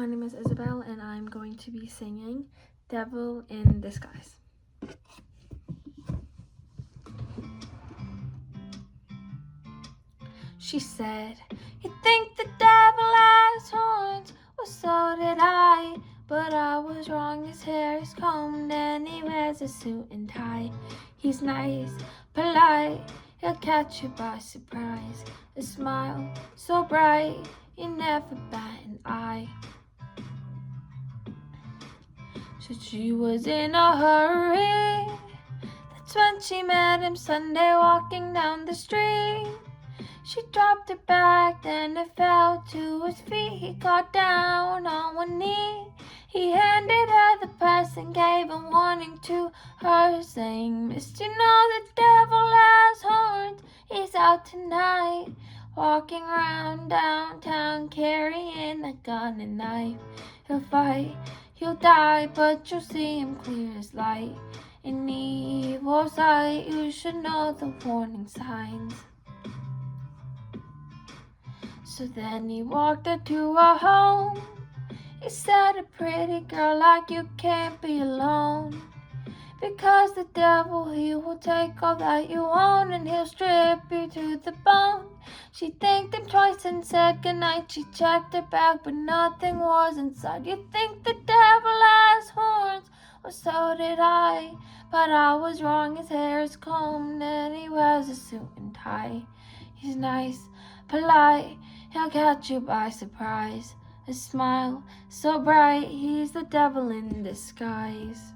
My name is Isabel and I'm going to be singing Devil in Disguise. She said, "You think the devil has horns? Well, so did I. But I was wrong, his hair is combed and he wears a suit and tie. He's nice, polite, he'll catch you by surprise. A smile so bright, you never bat an eye." So she was in a hurry. That's when she met him Sunday walking down the street. She dropped her bag, then it fell to his feet. He got down on one knee. He handed her the purse and gave a warning to her, saying, "Miss, you know the devil has horns. He's out tonight, walking around downtown, carrying a gun and knife. He'll fight, he'll die, but you'll see him clear as light. In evil sight, you should know the warning signs." So then he walked her to her home. He said, "A pretty girl like you can't be alone, because the devil, he will take all that you own, and he'll strip you to the bone." She thanked him twice and said goodnight. She checked her bag, but nothing was inside. "You think the devil has horns? Well, so did I. But I was wrong, his hair is combed and he wears a suit and tie. He's nice, polite, he'll catch you by surprise. A smile so bright, he's the devil in disguise."